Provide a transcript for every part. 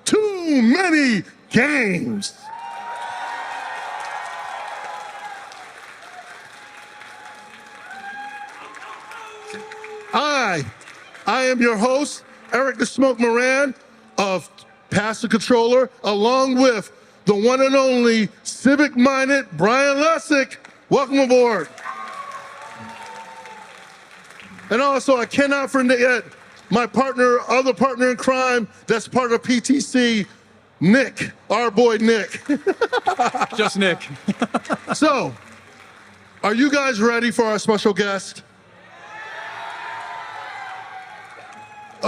Too Many Games. I am your host, Eric the Smoke Moran of Pass the Controller, along with the one and only civic-minded Brian Lessick. Welcome aboard. And also, I cannot forget my partner, other partner in crime, that's part of PTC, Nick, our boy Nick. Just Nick. So, are you guys ready for our special guest?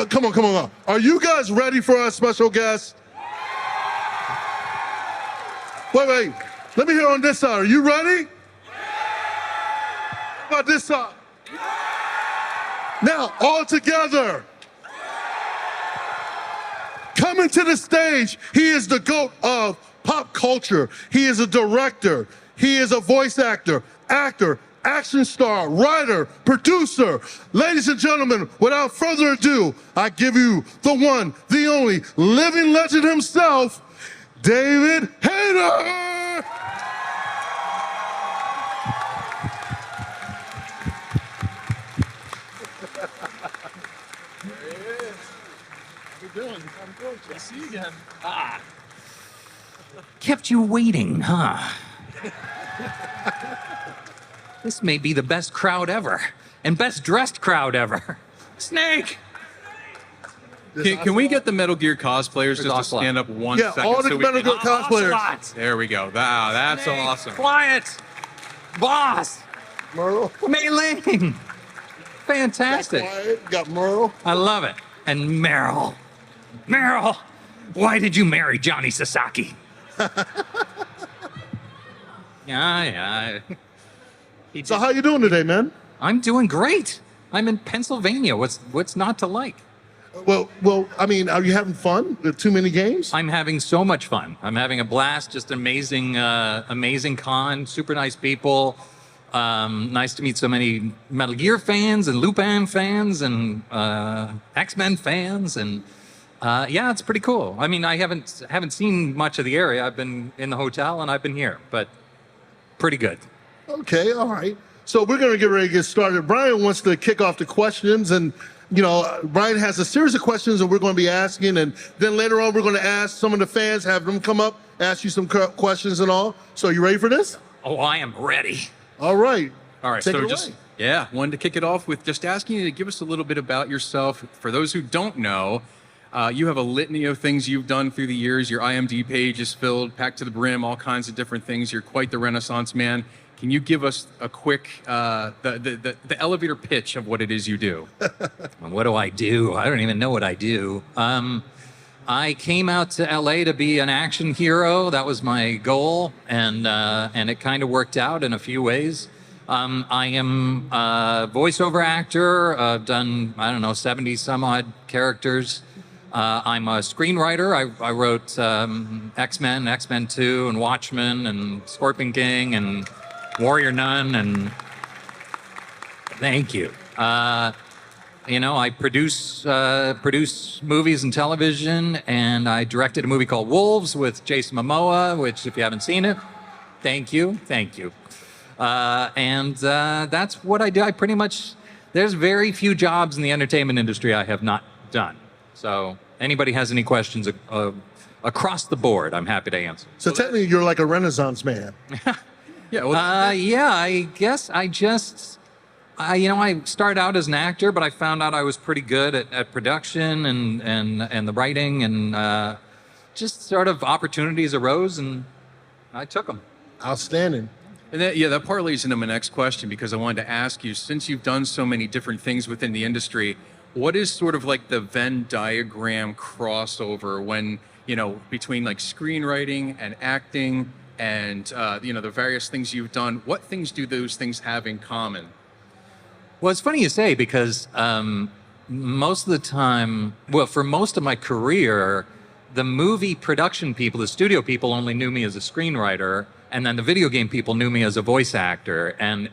Come on. Are you guys ready for our special guest? Wait. Let me hear on this side. Are you ready? How about this side? Now, all together. Coming to the stage, he is the GOAT of pop culture. He is a director. He is a voice actor, action star, writer, producer. Ladies and gentlemen, without further ado, I give you the one, the only, living legend himself, David Hayter! There he is. How you doing? I'm good. Good to see you again. Kept you waiting, huh? This may be the best crowd ever, and best dressed crowd ever. Snake! Can we get the Metal Gear cosplayers just to Ocelot. stand up one Yeah, second? all the so we Metal can- Gear cosplayers. Ocelot! There we go. Wow, that's Snake, awesome. Quiet! Boss! Merle. Mei Ling! Fantastic. Got Merle. I love it. And Meryl. Meryl, why did you marry Johnny Sasaki? Yeah. So how you doing today, man? I'm doing great. I'm in Pennsylvania. What's not to like? Well, I mean, are you having fun with Too Many Games? I'm having so much fun. I'm having a blast. Just amazing con. Super nice people. Nice to meet so many Metal Gear fans and Lupin fans and X-Men fans, and yeah, it's pretty cool. I mean, I haven't seen much of the area. I've been in the hotel and I've been here, but pretty good. Okay, all right. So we're going to get ready to get started. Brian wants to kick off the questions, and Brian has a series of questions that we're going to be asking, and then later on we're going to ask some of the fans, have them come up, ask you some questions and all. So you ready for this? Oh, I am ready. All right. All right, Take it so away. wanted to kick it off with just asking you to give us a little bit about yourself. For those who don't know, you have a litany of things you've done through the years. Your IMDb page is filled, packed to the brim, all kinds of different things. You're quite the Renaissance man. Can you give us a quick, the elevator pitch of what it is you do? What do? I don't even know what I do. I came out to LA to be an action hero. That was my goal, and it kind of worked out in a few ways. I am a voiceover actor. I've done, 70 some odd characters. I'm a screenwriter. I wrote X-Men, X-Men 2, and Watchmen, and Scorpion King, and Warrior Nun, and thank you. I produce movies and television, and I directed a movie called Wolves with Jason Momoa, which, if you haven't seen it, thank you. And that's what I do. There's very few jobs in the entertainment industry I have not done. So anybody has any questions across the board, I'm happy to answer. So technically you're like a Renaissance man. Yeah. Well, I guess I started out as an actor, but I found out I was pretty good at production and the writing, and just sort of opportunities arose and I took them. Outstanding. And that parlays into my next question, because I wanted to ask you, since you've done so many different things within the industry, what is sort of like the Venn diagram crossover when, between like screenwriting and acting and, the various things you've done? What things do those things have in common? Well, it's funny you say, because most of the time, for most of my career, the movie production people, the studio people, only knew me as a screenwriter, and then the video game people knew me as a voice actor, and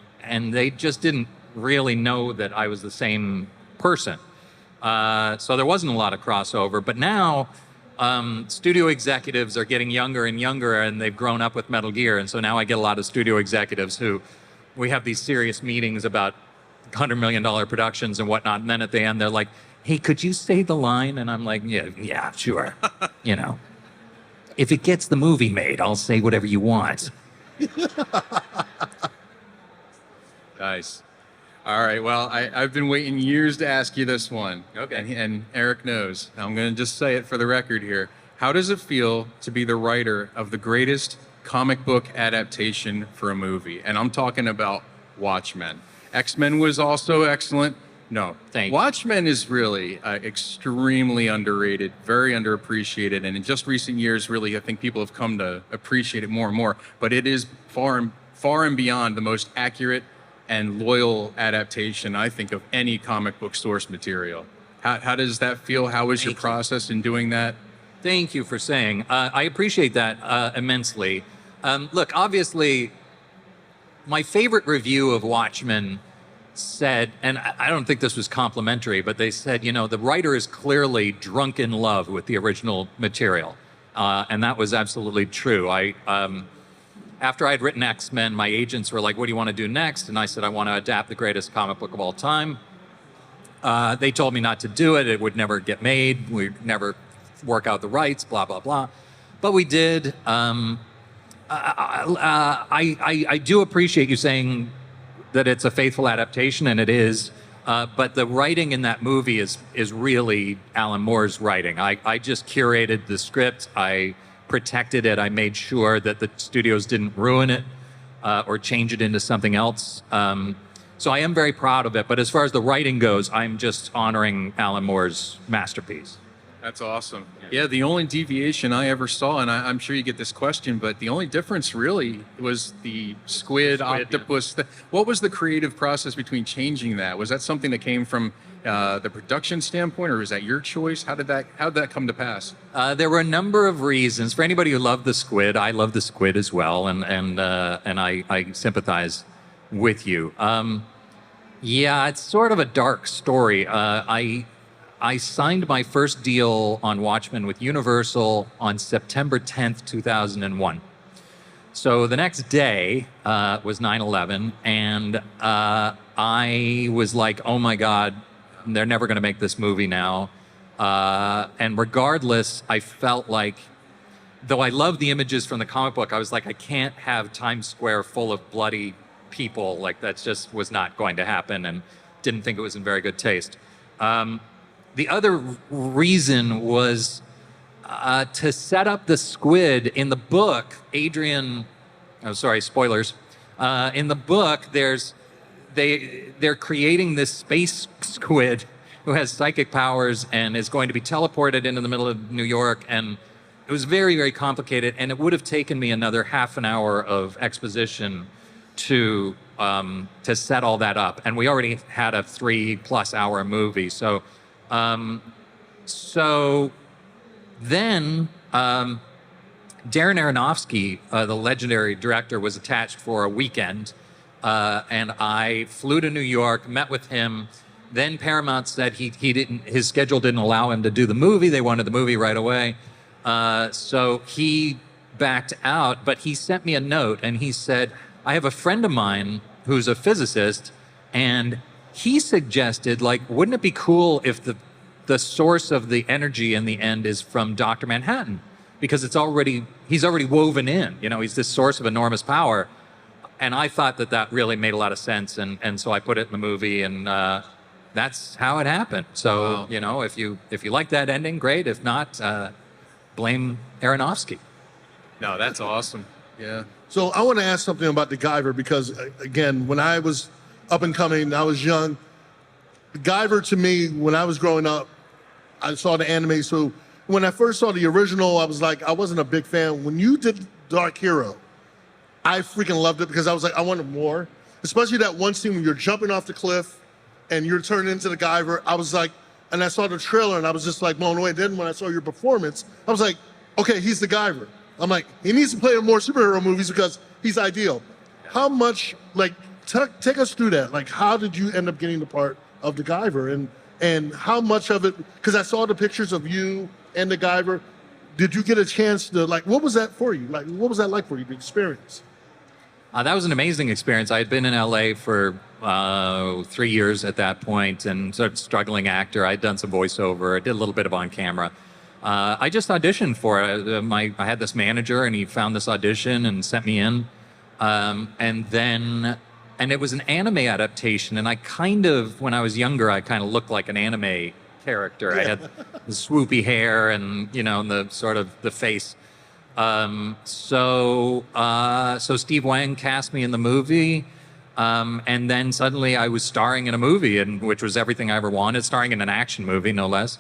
they just didn't really know that I was the same person. So there wasn't a lot of crossover. But now, studio executives are getting younger and younger, and they've grown up with Metal Gear. And so now I get a lot of studio executives who we have these serious meetings about $100 million productions and whatnot. And then at the end, they're like, hey, could you say the line? And I'm like, yeah, sure. You know, if it gets the movie made, I'll say whatever you want. Nice. All right. Well, I've been waiting years to ask you this one. Okay. And Eric knows. I'm going to just say it for the record here. How does it feel to be the writer of the greatest comic book adaptation for a movie? And I'm talking about Watchmen. X-Men was also excellent. No, Thank you. Watchmen is really extremely underrated, very underappreciated, and in just recent years, really, I think people have come to appreciate it more and more. But it is far and beyond the most accurate and loyal adaptation, I think, of any comic book source material. How does that feel? How was your process in doing that? Thank you for saying. I appreciate that immensely. Look, obviously, my favorite review of Watchmen said, and I don't think this was complimentary, but they said, you know, the writer is clearly drunk in love with the original material. And that was absolutely true. After I'd written X-Men, my agents were like, what do you want to do next? And I said, I want to adapt the greatest comic book of all time. They told me not to do it. It would never get made. We'd never work out the rights, blah, blah, blah. But we did. I do appreciate you saying that it's a faithful adaptation, and it is. But the writing in that movie is really Alan Moore's writing. I just curated the script. I protected it. I made sure that the studios didn't ruin it or change it into something else. So I am very proud of it. But as far as the writing goes, I'm just honoring Alan Moore's masterpiece. That's awesome. Yeah, the only deviation I ever saw, and I'm sure you get this question, but the only difference really was the squid octopus. Yeah. What was the creative process between changing that? Was that something that came from the production standpoint, or was that your choice? How did that come to pass? There were a number of reasons. For anybody who loved the squid, I love the squid as well, and I sympathize with you. Yeah, it's sort of a dark story. I signed my first deal on Watchmen with Universal on September 10th, 2001. So the next day was 9/11, and I was like, oh my God, they're never going to make this movie now. And regardless, I felt like, though I love the images from the comic book, I was like, I can't have Times Square full of bloody people. Like, that just was not going to happen, and didn't think it was in very good taste. The other reason was to set up the squid. In the book, spoilers. In the book, they're creating this space squid who has psychic powers and is going to be teleported into the middle of New York. And it was very, very complicated. And it would have taken me another half an hour of exposition to set all that up. And we already had a 3+ hour movie. So then Darren Aronofsky, the legendary director, was attached for a weekend, and I flew to New York, met with him. Then Paramount said his schedule didn't allow him to do the movie. They wanted the movie right away, so he backed out. But he sent me a note, and he said, I have a friend of mine who's a physicist, and he suggested, like, wouldn't it be cool if the source of the energy in the end is from Dr. Manhattan? Because he's already woven in, you know, he's this source of enormous power. And I thought that really made a lot of sense. And so I put it in the movie, and that's how it happened. So, wow. You know, if you like that ending, great. If not, blame Aronofsky. No, that's awesome. Yeah. So I want to ask something about the Guyver, because again, when I was up and coming, I was young. Guyver, to me, when I was growing up, I saw the anime. So when I first saw the original, I was like, I wasn't a big fan. When you did Dark Hero, I freaking loved it, because I was like, I wanted more. Especially that one scene when you're jumping off the cliff and you're turning into the Guyver. I was like, and I saw the trailer and I was just like blown away. Then when I saw your performance, I was like, okay, he's the Guyver. I'm like, he needs to play in more superhero movies because he's ideal. How much, like, take us through that. Like, how did you end up getting the part of the Guyver, and how much of it? Because I saw the pictures of you and the Guyver. did you get a chance to, like, what was that for you? Like, what was that like for you, the experience? That was an amazing experience. I had been in LA for 3 years at that point, and sort of struggling actor. I'd done some voiceover. I did a little bit of on camera. I just auditioned for it. I had this manager, and he found this audition and sent me in. And it was an anime adaptation. And I kind of, when I was younger, I kind of looked like an anime character. I had the swoopy hair and, the sort of the face. So Steve Wang cast me in the movie. And then suddenly I was starring in a movie, which was everything I ever wanted, starring in an action movie, no less.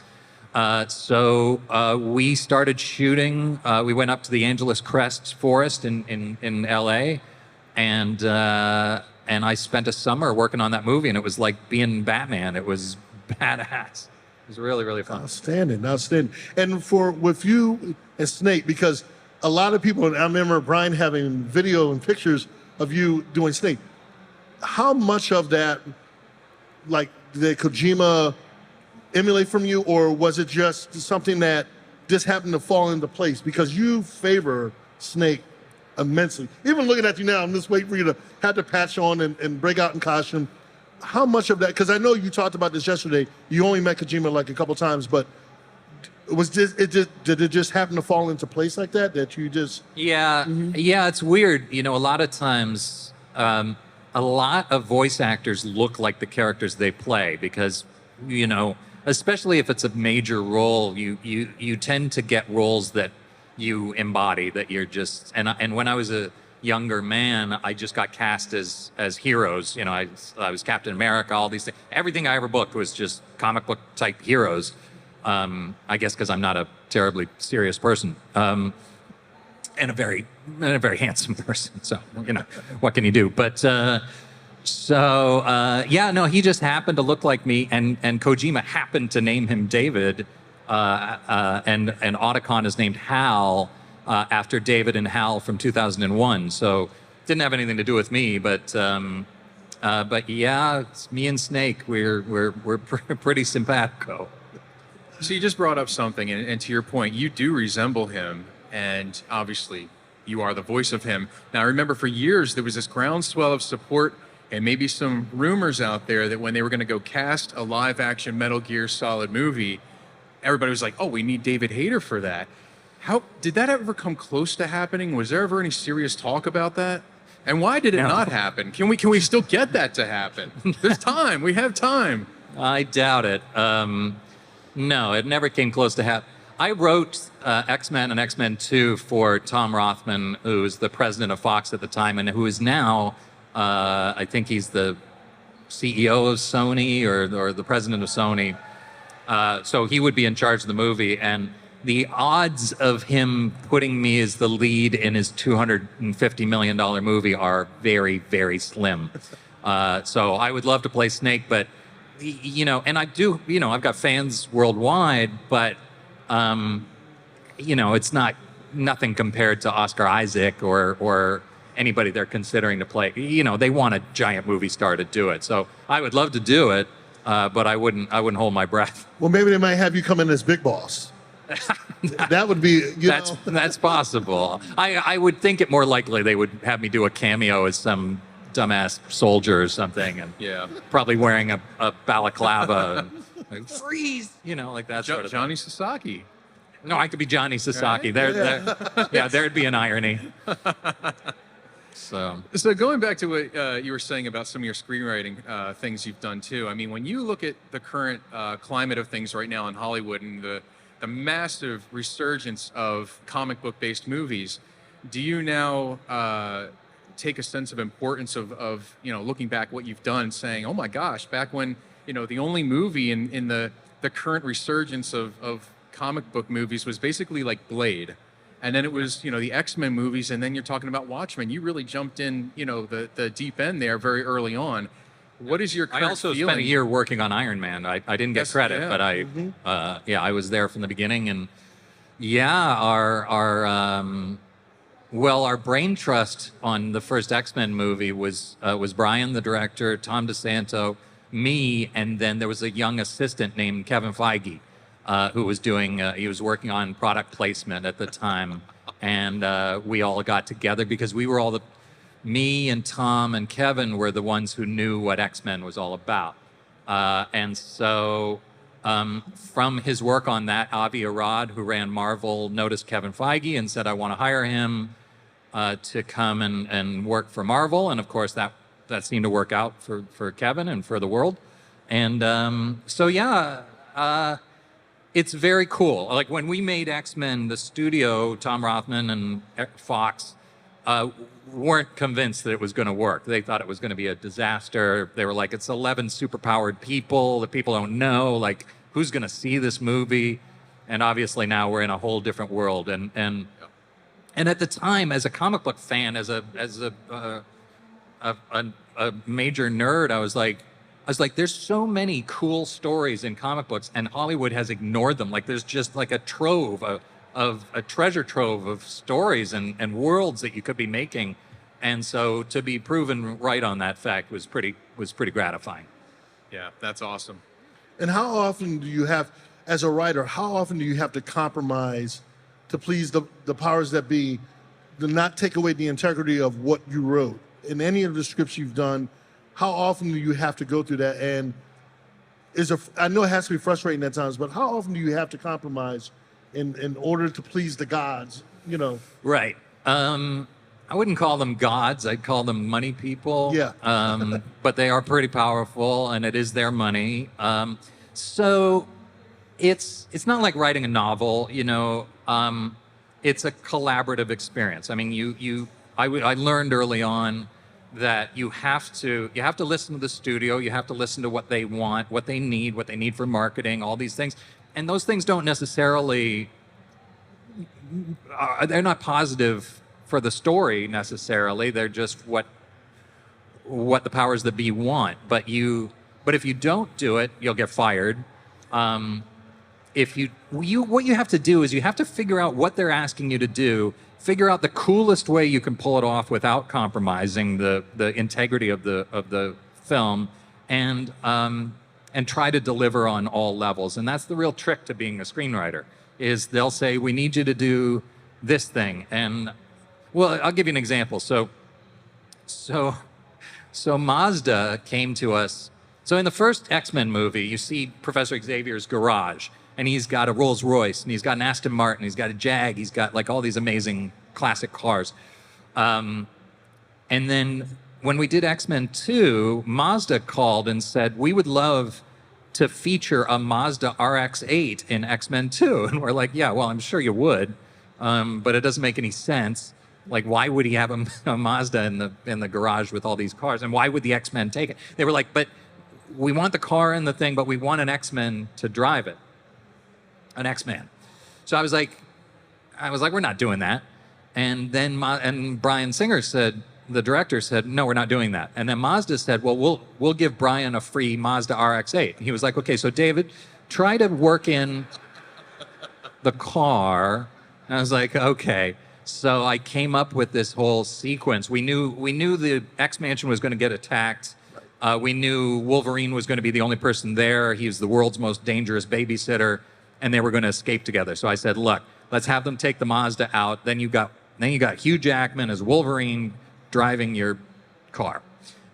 So we started shooting. We went up to the Angeles Crest Forest in LA, and I spent a summer working on that movie, and it was like being Batman. It was badass. It was really, really fun. Outstanding. And with you and Snake, because a lot of people, and I remember Brian having video and pictures of you doing Snake. How much of that, like, did Kojima emulate from you, or was it just something that just happened to fall into place? Because you favor Snake immensely. Even looking at you now, I'm just waiting for you to have the patch on and break out in costume. How much of that, because I know you talked about this yesterday, you only met Kojima like a couple times, but did it just happen to fall into place like that you just... Yeah, yeah, it's weird. A lot of times, a lot of voice actors look like the characters they play because, especially if it's a major role, you tend to get roles that you embody, that you're just... And when I was a younger man, I just got cast as heroes. I was Captain America, all these things. Everything I ever booked was just comic book type heroes. I guess because I'm not a terribly serious person, and a very handsome person. So what can you do? But he just happened to look like me, and Kojima happened to name him David, and Otacon is named Hal after David and Hal from 2001. So didn't have anything to do with me, but yeah, it's me and Snake. We're pretty simpatico. So you just brought up something, and to your point, you do resemble him, and obviously you are the voice of him. Now, I remember for years there was this groundswell of support and maybe some rumors out there that when they were going to go cast a live-action Metal Gear Solid movie, everybody was like, oh, we need David Hayter for that. How did that ever come close to happening? Was there ever any serious talk about that? And why did it not happen? Can we still get that to happen? There's time. We have time. I doubt it. No, it never came close to happen. I wrote X-Men and X-Men 2 for Tom Rothman, who was the president of Fox at the time, and who is now, I think he's the CEO of Sony or the president of Sony. So he would be in charge of the movie, and the odds of him putting me as the lead in his $250 million movie are very, very slim. So I would love to play Snake, but and I do, I've got fans worldwide, but, it's nothing compared to Oscar Isaac or anybody they're considering to play. They want a giant movie star to do it. So I would love to do it, but I wouldn't hold my breath. Well, maybe they might have you come in as Big Boss. That would be, That's possible. I would think it more likely they would have me do a cameo as some dumbass soldier or something, and probably wearing a balaclava and freeze, like that sort of Johnny thing. Sasaki. No, I could be Johnny Sasaki. Right? There'd be an irony. So going back to what you were saying about some of your screenwriting things you've done too. I mean, when you look at the current climate of things right now in Hollywood and the massive resurgence of comic book based movies, do you now take a sense of importance of looking back what you've done, saying, oh my gosh, back when the only movie in the current resurgence of comic book movies was basically like Blade, and then it was the X-Men movies, and then you're talking about Watchmen. You really jumped in the deep end there very early on. What is your current I also feeling? spent a year working on Iron Man. I didn't get credit, but I was there from the beginning, and our brain trust on the first X-Men movie was Brian, the director, Tom DeSanto, me, and then there was a young assistant named Kevin Feige. who was doing, he was working on product placement at the time. And we all got together because we were all me and Tom and Kevin were the ones who knew what X-Men was all about. And so from his work on that, Avi Arad, who ran Marvel, noticed Kevin Feige and said, I want to hire him to come and work for Marvel. And of course, that seemed to work out for Kevin and for the world. And so, yeah, it's very cool. Like when we made X-Men, the studio, Tom Rothman and Fox, weren't convinced that it was going to work. They thought it was going to be a disaster. They were like, it's 11 superpowered people that people don't know. Like, who's going to see this movie? And obviously now we're in a whole different world. And at the time, as a comic book fan, as a major nerd, I was like, there's so many cool stories in comic books, and Hollywood has ignored them. Like, there's just like a treasure trove of stories and worlds that you could be making. And so to be proven right on that fact was pretty gratifying. Yeah, that's awesome. And how often do you have, as a writer, how often do you have to compromise to please the powers that be, to not take away the integrity of what you wrote? In any of the scripts you've done, how often do you have to go through that? And I know it has to be frustrating at times, but how often do you have to compromise in order to please the gods, you know? Right. I wouldn't call them gods. I'd call them money people. Yeah. But they are pretty powerful, and it is their money. So it's not like writing a novel, you know. It's a collaborative experience. I mean, I learned early on that you have to listen to the studio. You have to listen to what they want, what they need for marketing, all these things. And those things don't necessarily, they're not positive for the story necessarily. They're just what the powers that be want. But if you don't do it, you'll get fired. What you have to do is you have to figure out what they're asking you to do, figure out the coolest way you can pull it off without compromising the integrity of the film, and try to deliver on all levels. And that's the real trick to being a screenwriter, is they'll say, we need you to do this thing. And well, I'll give you an example. So Mazda came to us. So in the first X-Men movie, you see Professor Xavier's garage, and he's got a Rolls Royce, and he's got an Aston Martin, he's got a Jag, he's got like all these amazing classic cars. And then when we did X-Men 2, Mazda called and said, we would love to feature a Mazda RX-8 in X-Men 2. And we're like, yeah, well, I'm sure you would, but it doesn't make any sense. Like, why would he have a Mazda in the garage with all these cars? And why would the X-Men take it? They were like, but we want the car in the thing, but we want an X-Men to drive it. An X-Man. So I was like, we're not doing that. And then Bryan Singer said, the director said, no, we're not doing that. And then Mazda said, well, we'll give Bryan a free Mazda RX-8. He was like, okay, so David, try to work in the car. And I was like, okay. So I came up with this whole sequence. We knew the X-Mansion was going to get attacked. We knew Wolverine was going to be the only person there. He's the world's most dangerous babysitter, and they were going to escape together. So I said, look, let's have them take the Mazda out. Then you got Hugh Jackman as Wolverine driving your car.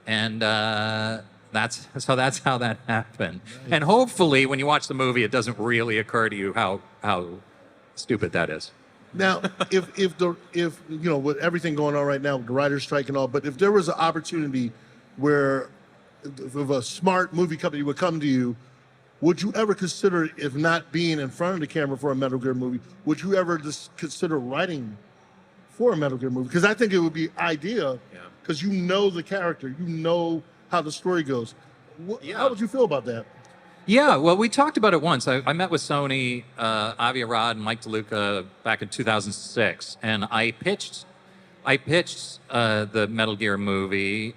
And that's how that happened. Nice. And hopefully when you watch the movie, it doesn't really occur to you how stupid that is. Now, if you know, with everything going on right now, with the writer's strike and all, but if there was an opportunity where if a smart movie company would come to you, would you ever consider, if not being in front of the camera for a Metal Gear movie, would you ever just consider writing for a Metal Gear movie? Because I think it would be ideal, because you know the character, you know how the story goes. How would you feel about that? Yeah, well, we talked about it once. I met with Sony, Avi Arad, and Mike DeLuca back in 2006, and I pitched the Metal Gear movie.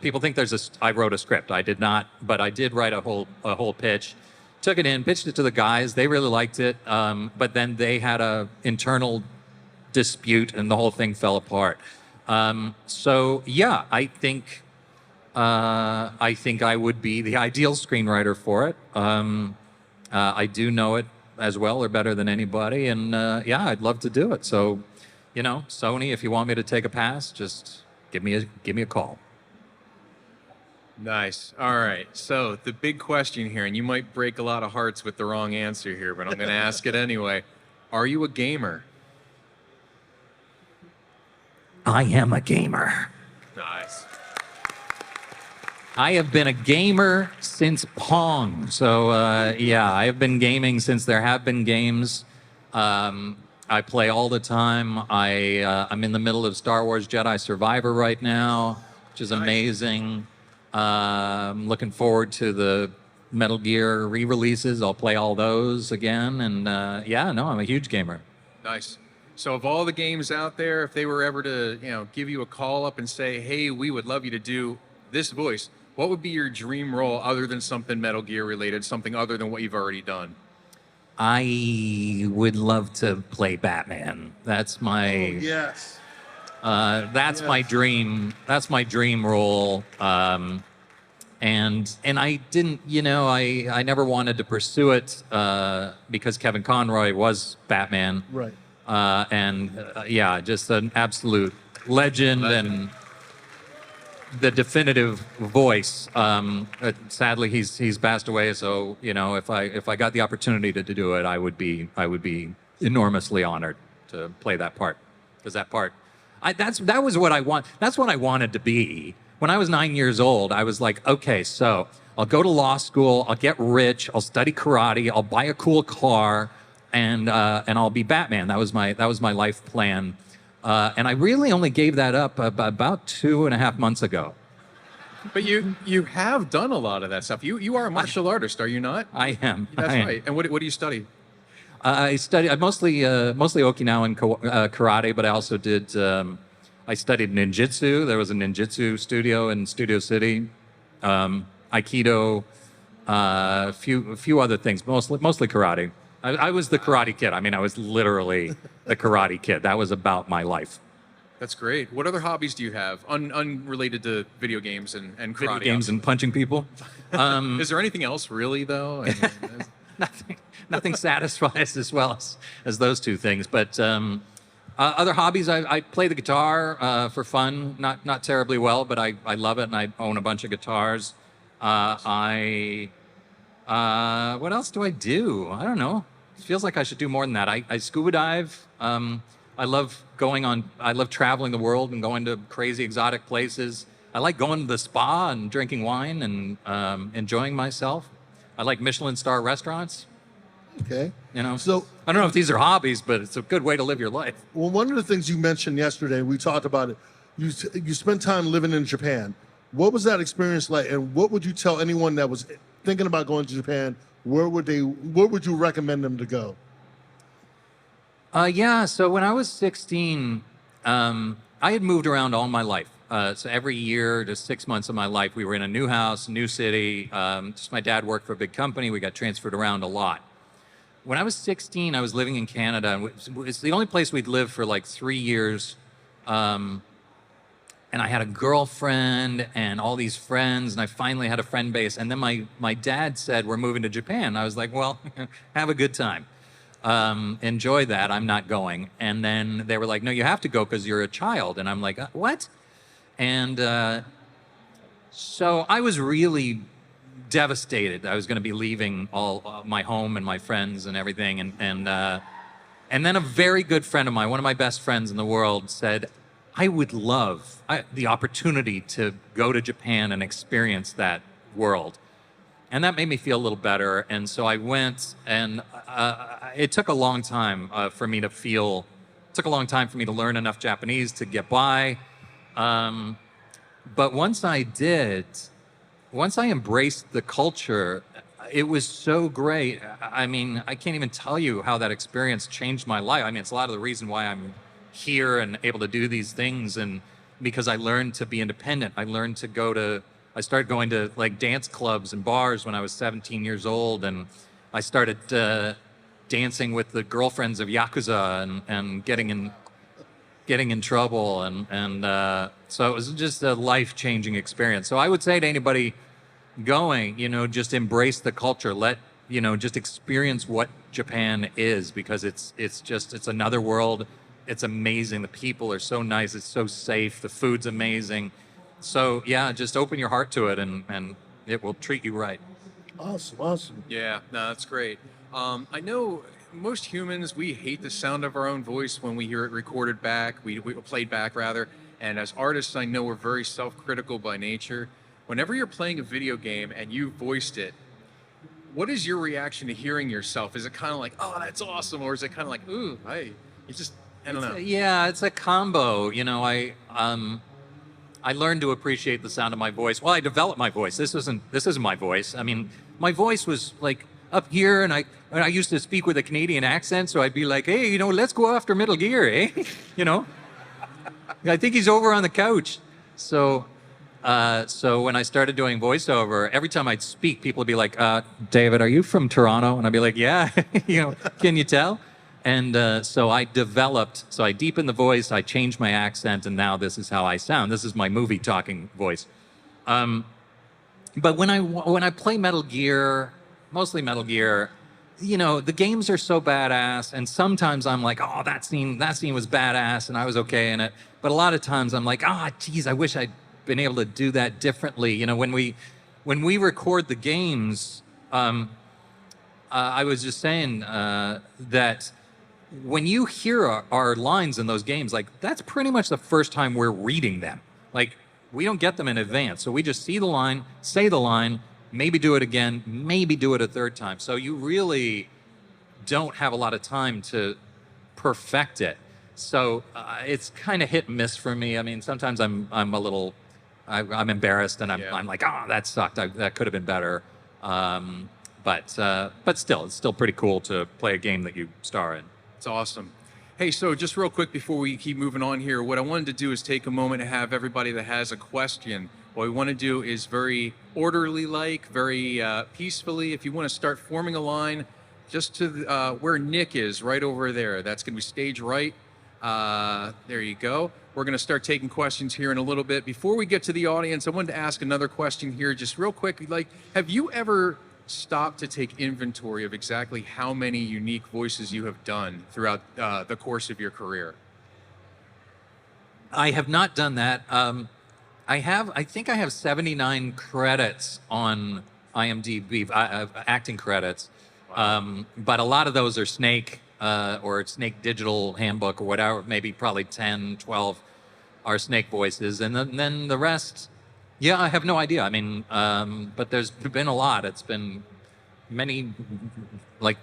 People think I wrote a script. I did not, but I did write a whole pitch. Took it in, pitched it to the guys. They really liked it, but then they had a internal dispute, and the whole thing fell apart. So yeah, I think I would be the ideal screenwriter for it. I do know it as well or better than anybody. And yeah, I'd love to do it. So, you know, Sony, if you want me to take a pass, just give me a call. Nice. All right. So the big question here, and you might break a lot of hearts with the wrong answer here, but I'm going to ask it anyway. Are you a gamer? I am a gamer. Nice. I have been a gamer since Pong. So yeah, I have been gaming since there have been games. I play all the time. I'm in the middle of Star Wars Jedi Survivor right now, which is amazing. I'm looking forward to the Metal Gear re-releases. I'll play all those again. And yeah, no, I'm a huge gamer. Nice. So of all the games out there, if they were ever to, give you a call up and say, hey, we would love you to do this voice, what would be your dream role other than something Metal Gear related, something other than what you've already done? I would love to play Batman. That's my Yes. that's my dream. That's my dream role. And I didn't, I never wanted to pursue it because Kevin Conroy was Batman. Right. Yeah, just an absolute legend and the definitive voice. Sadly, he's passed away. So if I got the opportunity to do it, I would be enormously honored to play that part, because that part, that was what I want. That's what I wanted to be when I was 9 years old. I was like, okay, so I'll go to law school, I'll get rich, I'll study karate, I'll buy a cool car, and I'll be Batman. That was my life plan. And I really only gave that up about 2.5 months ago. But you have done a lot of that stuff. You are a martial artist, are you not? I am. That's I am. right. And what do you study? I mostly Okinawan karate, but I also did. I studied ninjutsu. There was a ninjutsu studio in Studio City, Aikido, a few other things, mostly karate. I was the karate kid. I mean, I was literally the karate kid. That was about my life. That's great. What other hobbies do you have, unrelated to video games and karate? Video games and punching people. Is there anything else, really, though? I mean, Nothing satisfies as well as those two things. But other hobbies, I play the guitar for fun. Not terribly well, but I love it, and I own a bunch of guitars. What else do I do? I don't know. It feels like I should do more than that. I scuba dive. I love traveling the world and going to crazy exotic places. I like going to the spa and drinking wine and enjoying myself. I like Michelin star restaurants. Okay. So I don't know if these are hobbies, but it's a good way to live your life. Well, one of the things you mentioned yesterday, we talked about it. You spent time living in Japan. What was that experience like? And what would you tell anyone that was thinking about going to Japan? Where would you recommend them to go? Yeah, so when I was 16, I had moved around all my life. So every year to 6 months of my life, we were in a new house, new city. Just my dad worked for a big company. We got transferred around a lot. When I was 16, I was living in Canada. And it's the only place we'd lived for like 3 years. And I had a girlfriend and all these friends, and I finally had a friend base. And then my dad said, we're moving to Japan. I was like, well, have a good time. Enjoy that. I'm not going. And then they were like, no, you have to go because you're a child. And I'm like, what? And so I was really devastated. I was going to be leaving all my home and my friends and everything. And then a very good friend of mine, one of my best friends in the world, said, I would love the opportunity to go to Japan and experience that world. And that made me feel a little better. And so I went, and it took a long time for me to learn enough Japanese to get by. But once I embraced the culture, it was so great. I mean, I can't even tell you how that experience changed my life. I mean, it's a lot of the reason why I'm here and able to do these things, and because I learned to be independent. I started going to like dance clubs and bars when I was 17 years old, and I started dancing with the girlfriends of Yakuza and getting in trouble, and so it was just a life-changing experience. So I would say to anybody going, just embrace the culture, let just experience what Japan is, because it's another world. It's amazing. The people are so nice. It's so safe. The food's amazing. So yeah, just open your heart to it, and it will treat you right. Awesome. Yeah, no, that's great. I know most humans, we hate the sound of our own voice when we hear it recorded back, we played back rather. And as artists, I know we're very self-critical by nature. Whenever you're playing a video game and you voiced it, what is your reaction to hearing yourself? Is it kind of like, oh, that's awesome, or is it kind of like, ooh, I don't know. Yeah, it's a combo. I learned to appreciate the sound of my voice. Well, I developed my voice. This isn't my voice. I mean, my voice was like up here, and I used to speak with a Canadian accent, so I'd be like, hey, let's go after Metal Gear, eh? I think he's over on the couch. So when I started doing voiceover, every time I'd speak, people would be like, David, are you from Toronto? And I'd be like, yeah, can you tell? And so I deepened the voice, I changed my accent, and now this is how I sound. This is my movie talking voice. But when I play Metal Gear, mostly Metal Gear, the games are so badass, and sometimes I'm like, oh, that scene was badass, and I was okay in it. But a lot of times I'm like, geez, I wish I'd been able to do that differently. When we record the games, I was just saying that when you hear our lines in those games, like, that's pretty much the first time we're reading them. Like, we don't get them in advance. So we just see the line, say the line, maybe do it again, maybe do it a third time. So you really don't have a lot of time to perfect it. So it's kind of hit and miss for me. I mean, sometimes I'm embarrassed, and I'm like, that sucked. That could have been better. But still, it's still pretty cool to play a game that you star in. It's awesome. Hey, so just real quick before we keep moving on here, what I wanted to do is take a moment to have everybody that has a question. What we want to do is very orderly-like, very peacefully. If you want to start forming a line, just to where Nick is, right over there. That's going to be stage right. There you go. We're going to start taking questions here in a little bit. Before we get to the audience, I wanted to ask another question here, just real quick. Like, have you ever stopped to take inventory of exactly how many unique voices you have done throughout the course of your career? I have not done that. I think I have 79 credits on IMDb, acting credits. Wow. But a lot of those are Snake or Snake Digital Handbook or whatever, maybe probably 10, 12 are Snake voices. And then the rest, I have no idea. I mean, but there's been a lot. It's been many, like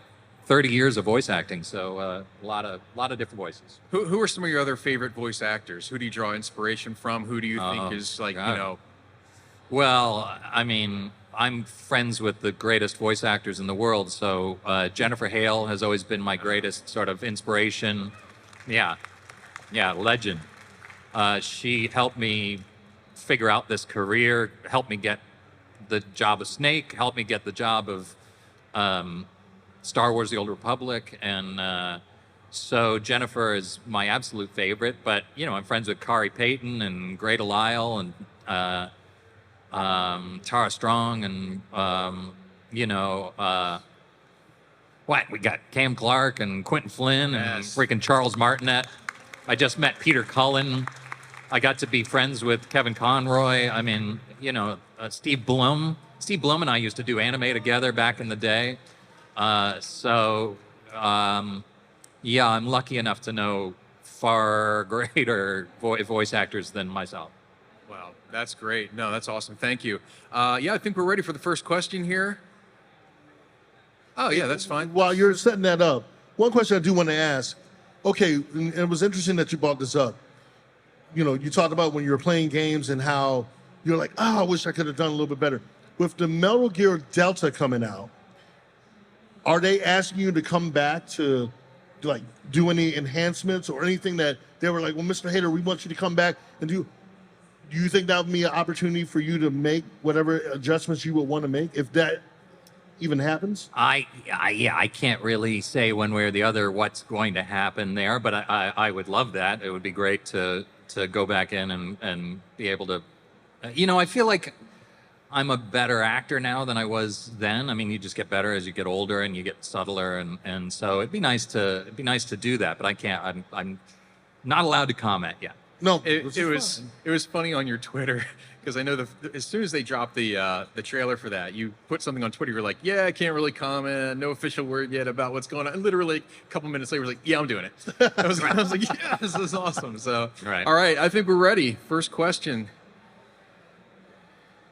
30 years of voice acting. So a lot of different voices. Who are some of your other favorite voice actors? Who do you draw inspiration from? Who do you think is like, God. Well, I mean, I'm friends with the greatest voice actors in the world. So Jennifer Hale has always been my greatest sort of inspiration. Yeah, legend. She helped me figure out this career, helped me get the job of Snake, helped me get the job of Star Wars: The Old Republic. And so Jennifer is my absolute favorite. But, I'm friends with Kari Payton and Greta Lyle and Tara Strong, and we got Cam Clark and Quentin Flynn and freaking Charles Martinet. I just met Peter Cullen. I got to be friends with Kevin Conroy. I mean, Steve Blum. Steve Blum and I used to do anime together back in the day. I'm lucky enough to know far greater voice actors than myself. Wow, that's great. No, that's awesome. Thank you. I think we're ready for the first question here. Oh, yeah, that's fine. While you're setting that up, one question I do want to ask. Okay, and it was interesting that you brought this up. You talked about when you were playing games and how you're like, I wish I could have done a little bit better. With the Metal Gear Delta coming out, are they asking you to come back to like do any enhancements or anything that they were like, well, Mr. Hayter, we want you to come back and do you think that would be an opportunity for you to make whatever adjustments you would want to make, if that even happens? I can't really say one way or the other what's going to happen there, but I would love that. It would be great to go back in and be able to, I feel like I'm a better actor now than I was then. I mean, you just get better as you get older and you get subtler, and so it'd be nice to do that, but I can't. I'm not allowed to comment yet. No, It was funny on your Twitter because I know as soon as they dropped the trailer for that, you put something on Twitter. You're like, yeah, I can't really comment. No official word yet about what's going on. And literally a couple minutes later, I was like, yeah, I'm doing it. I was like, yeah, this is awesome. So, Right. All right, I think we're ready. First question.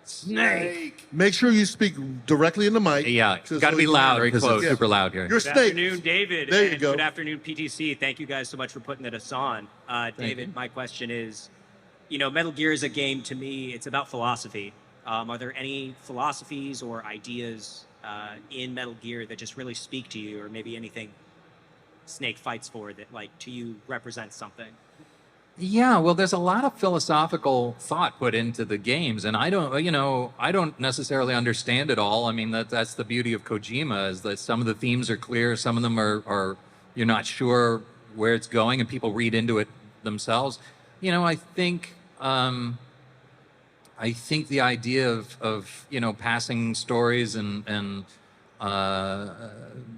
Snake. Make sure you speak directly in the mic. Yeah, So got to be loud very because close. it's super loud here. You're Good Snake. afternoon, David. There you and go. Good afternoon, PTC. Thank you guys so much for putting us on. David, my question is, Metal Gear is a game to me. It's about philosophy. Are there any philosophies or ideas in Metal Gear that just really speak to you, or maybe anything Snake fights for that, like, to you represents something? Yeah, well, there's a lot of philosophical thought put into the games, and I don't necessarily understand it all. I mean, that's the beauty of Kojima, is that some of the themes are clear, some of them are you're not sure where it's going, and people read into it themselves. I think the idea of passing stories and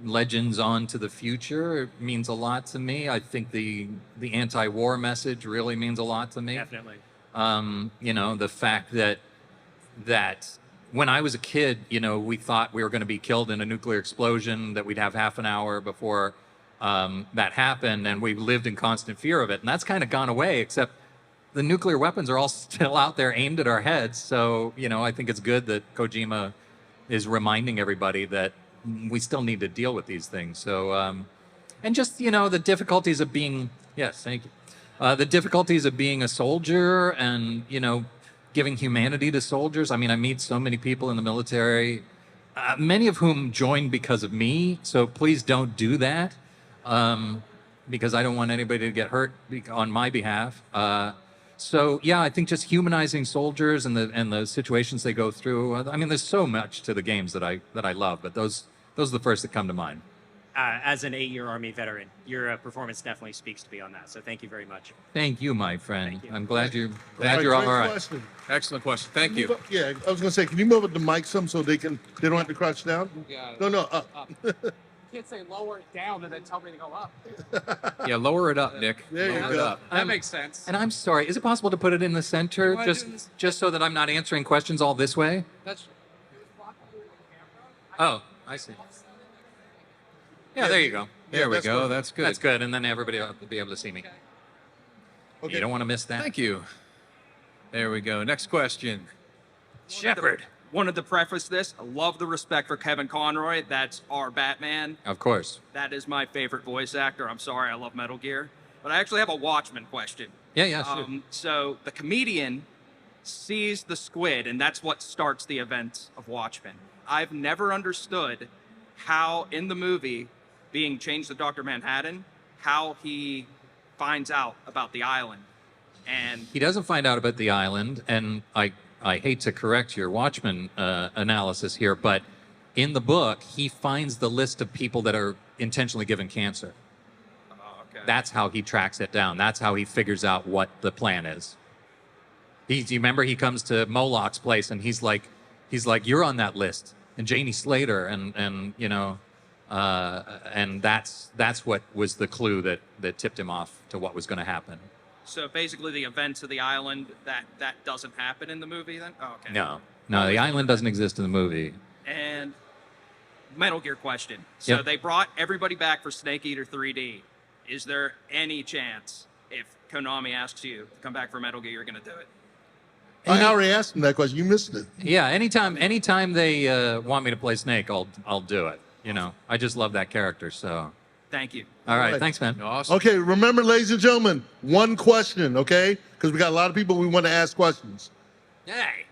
legends on to the future means a lot to me. I think the anti-war message really means a lot to me. Definitely. The fact that when I was a kid, we thought we were going to be killed in a nuclear explosion, that we'd have half an hour before that happened, and we lived in constant fear of it. And that's kind of gone away, except the nuclear weapons are all still out there aimed at our heads. So, I think it's good that Kojima is reminding everybody that we still need to deal with these things. So, and just, the difficulties of being, yes, thank you. The difficulties of being a soldier and, giving humanity to soldiers. I mean, I meet so many people in the military, many of whom joined because of me. So please don't do that, because I don't want anybody to get hurt on my behalf. So yeah, I think just humanizing soldiers and the situations they go through. I mean, there's so much to the games that I love, but those are the first that come to mind. As an 8-year Army veteran, your performance definitely speaks to me on that. So thank you very much. Thank you, my friend. Thank you. I'm glad you're Great all right. question. Excellent question. Thank you. Yeah, I was gonna say, can you move it the mic some so they don't have to crouch down? Yeah. No, up. Can't say lower it down and then tell me to go up. Yeah, lower it up, Nick. There you Lower it go. up. That makes sense. And I'm sorry, is it possible to put it in the center, wanna do this? just so that I'm not answering questions all this way? That's Oh, I see. Yeah, there you go. There we that's go. perfect. That's good. That's good, and then everybody will be able to see me. Okay. You don't want to miss that. Thank you. There we go. Next question. Shepard. Wanted to preface this. I love the respect for Kevin Conroy. That's our Batman. Of course. That is my favorite voice actor. I'm sorry, I love Metal Gear. But I actually have a Watchmen question. Yeah, sure. So the comedian sees the squid, and that's what starts the events of Watchmen. I've never understood how, in the movie, being changed to Dr. Manhattan, how he finds out about the island. And He doesn't find out about the island, and I hate to correct your Watchmen analysis here, but in the book, he finds the list of people that are intentionally given cancer. okay. That's how he tracks it down. That's how he figures out what the plan is. Do you remember he comes to Moloch's place and he's like, you're on that list, and Janie Slater, and that's what was the clue that tipped him off to what was going to happen. So basically, the events of the island, that doesn't happen in the movie then? Oh, okay. No, the island doesn't exist in the movie. And Metal Gear question. So Yep. they brought everybody back for Snake Eater 3D. Is there any chance, if Konami asks you to come back for Metal Gear, you're going to do it? I already asked him that question. You missed it. Yeah, anytime they want me to play Snake, I'll do it. I just love that character. So, Thank you. all right, Right. thanks, man. Awesome. Okay, remember, ladies and gentlemen, one question, okay? Because we got a lot of people we want to ask questions. Hey,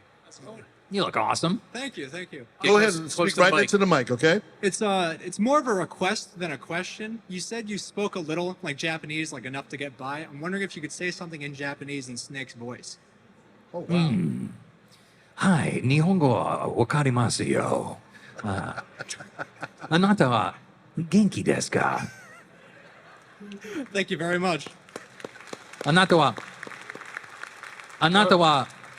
you look awesome. Thank you, thank you. Go ahead close- and close speak to the right mic. next to the mic, okay? It's more of a request than a question. You said you spoke a little like Japanese, like enough to get by. I'm wondering if you could say something in Japanese in Snake's voice. Oh, wow. Hi, Nihongo wa wakarimasu yo. Anata wa genki desu ka? Thank you very much. Anata wa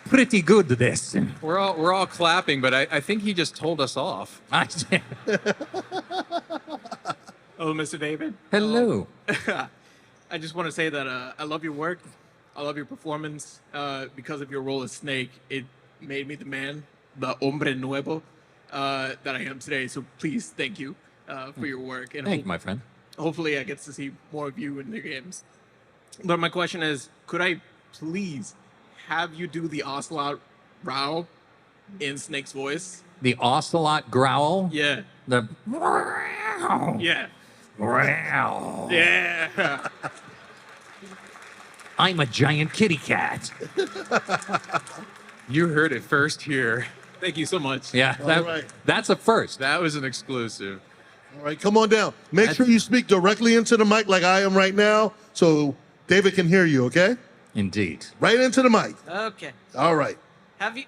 pretty good this. We're all clapping, but I think he just told us off. Hello, Mr. David. Hello. I just want to say that I love your work. I love your performance. Because of your role as Snake, it made me the man, the hombre nuevo that I am today. So please, thank you for your work. And Thank you, my friend. hopefully I get to see more of you in the games. But my question is, could I please have you do the Ocelot growl in Snake's voice? The ocelot growl. Yeah. The. Yeah. Growl. Yeah. I'm a giant kitty cat. You heard it first here. Thank you so much. Yeah, All right. that's a first. That was an exclusive. All right, come on down. Make sure you speak directly into the mic like I am right now so David can hear you, okay? Indeed. Right into the mic. Okay. All right. Have you,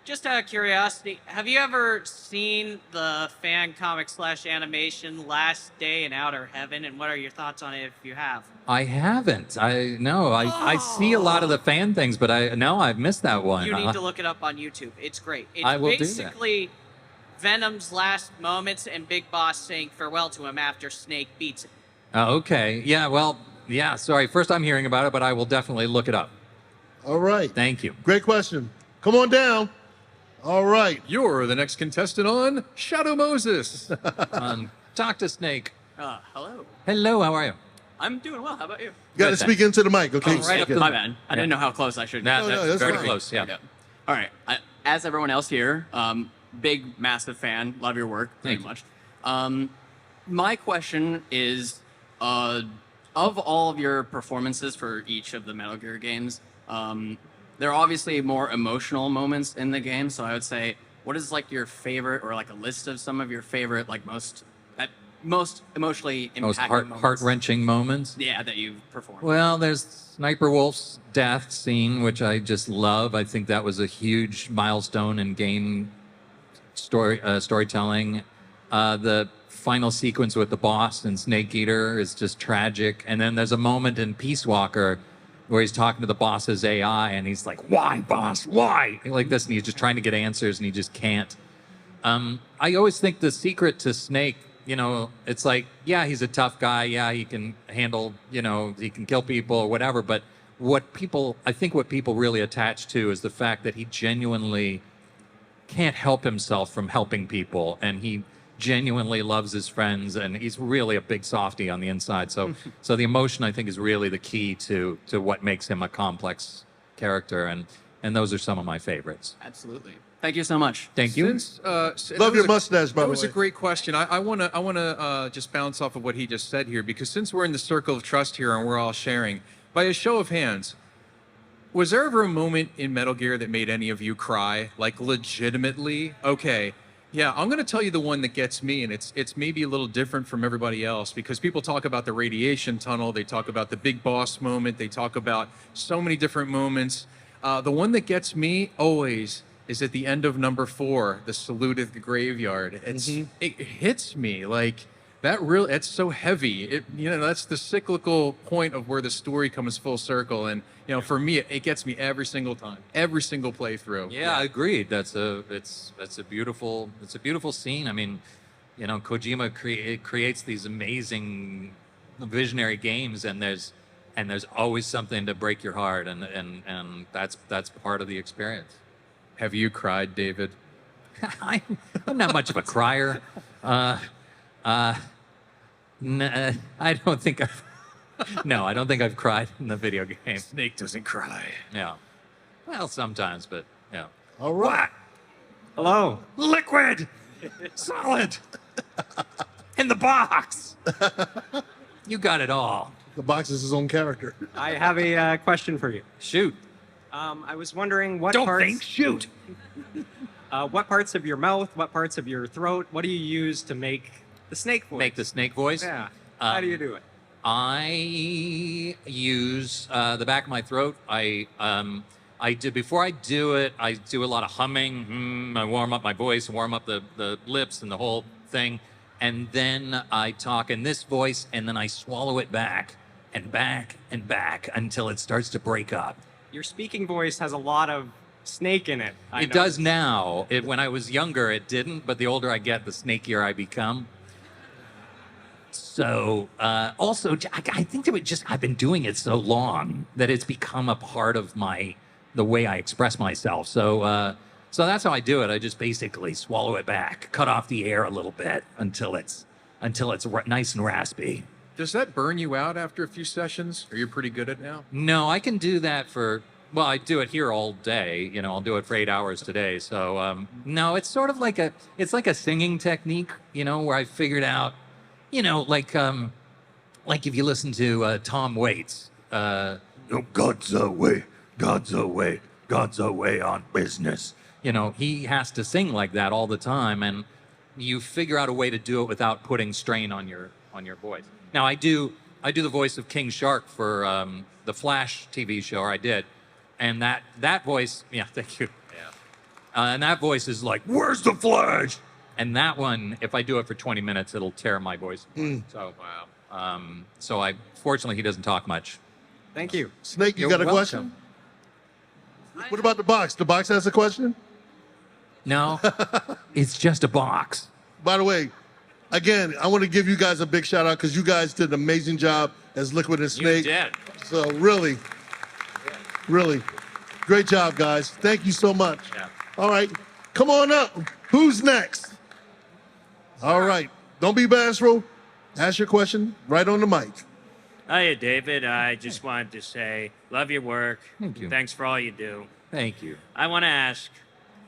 just out of curiosity, have you ever seen the fan comic / animation Last Day in Outer Heaven? And what are your thoughts on it if you have? I haven't. I see a lot of the fan things, but I've missed that one. You need to look it up on YouTube. It's great. It's I will do that. basically Venom's last moments and Big Boss saying farewell to him after Snake beats him. Okay. Yeah. Well. Yeah. Sorry. First, I'm hearing about it, but I will definitely look it up. All right. Thank you. Great question. Come on down. All right. You're the next contestant on Shadow Moses. Talk to Snake. Hello. Hello. How are you? I'm doing well. How about you? You got to Good, speak into the mic, okay? right up to the- My bad. I didn't know how close I should. Nah, No, that's that's very fine. close. Yeah. Yeah. All right. As everyone else here, big, massive fan. Love your work very Thank you. much. My question is, of all of your performances for each of the Metal Gear games, there are obviously more emotional moments in the game. So I would say, what is like your favorite, or like a list of some of your favorite, like most emotionally impacting Most moments? heart-wrenching moments. Yeah, that you've performed. Well, there's Sniper Wolf's death scene, which I just love. I think that was a huge milestone in game storytelling. The final sequence with the boss and Snake Eater is just tragic. And then there's a moment in Peace Walker where he's talking to the boss's AI, and he's like, "Why, boss? Why?" Like this, and he's just trying to get answers, and he just can't. I always think the secret to Snake, it's like, yeah, he's a tough guy. Yeah, he can handle, he can kill people or whatever. But I think what people really attach to is the fact that he genuinely can't help himself from helping people. And he genuinely loves his friends. And he's really a big softie on the inside. So the emotion, I think, is really the key to what makes him a complex character. And those are some of my favorites. Absolutely. Thank you so much. Thank you. Love your mustache, by That the was a way. great question. I want to just bounce off of what he just said here, because since we're in the circle of trust here and we're all sharing, by a show of hands, was there ever a moment in Metal Gear that made any of you cry, like legitimately? Okay, yeah, I'm going to tell you the one that gets me, and it's maybe a little different from everybody else, because people talk about the radiation tunnel, they talk about the big boss moment, they talk about so many different moments. The one that gets me always is at the end of number 4, the salute at the graveyard. It hits me like that. Really, it's so heavy. That's the cyclical point of where the story comes full circle. And for me, it gets me every single time, every single playthrough. Yeah, agreed. It's a beautiful scene. I mean, Kojima creates these amazing visionary games, and there's always something to break your heart, and that's part of the experience. Have you cried, David? I'm not much of a crier. I don't think I've cried in the video game. Snake doesn't cry. Yeah. Well, sometimes, but yeah. All right. Hello. Liquid. Solid. In the box. You got it all. The box is his own character. I have a question for you. Shoot. I was wondering what Don't parts. think. Shoot. What parts of your mouth? What parts of your throat? What do you use to make the snake voice? Make the snake voice. Yeah. How do you do it? I use the back of my throat. Before I do it, I do a lot of humming. I warm up my voice, warm up the lips and the whole thing. And then I talk in this voice, and then I swallow it back and back and back until it starts to break up. Your speaking voice has a lot of snake in it. It does now. When I was younger, it didn't, but the older I get, the snakier I become. So, also, I think that I've been doing it so long that it's become a part of the way I express myself. So, so that's how I do it. I just basically swallow it back, cut off the air a little bit until it's nice and raspy. Does that burn you out after a few sessions? Are you pretty good at it now? No, I can do that well, I do it here all day. I'll do it for 8 hours today. So, no, it's sort of like it's like a singing technique, where I figured out, like if you listen to Tom Waits, God's away, God's away, God's away on business. He has to sing like that all the time, and you figure out a way to do it without putting strain on your voice. Now, I do the voice of King Shark for the Flash TV show, or I did, and that voice, yeah, thank you. Yeah. And that voice is like, "Where's the Flash?" And that one, if I do it for 20 minutes, it'll tear my voice. So, wow. So fortunately, he doesn't talk much. Thank you. Snake, you You're got a welcome. question? What about the box? The box has a question? No, it's just a box. By the way, again, I want to give you guys a big shout out because you guys did an amazing job as Liquid and Snake. You did. So really, great job, guys. Thank you so much. Yeah. All right, come on up. Who's next? All right, don't be bashful. Ask your question right on the mic. Hiya, David. I just wanted to say, love your work. Thank you. Thanks for all you do. Thank you. I want to ask,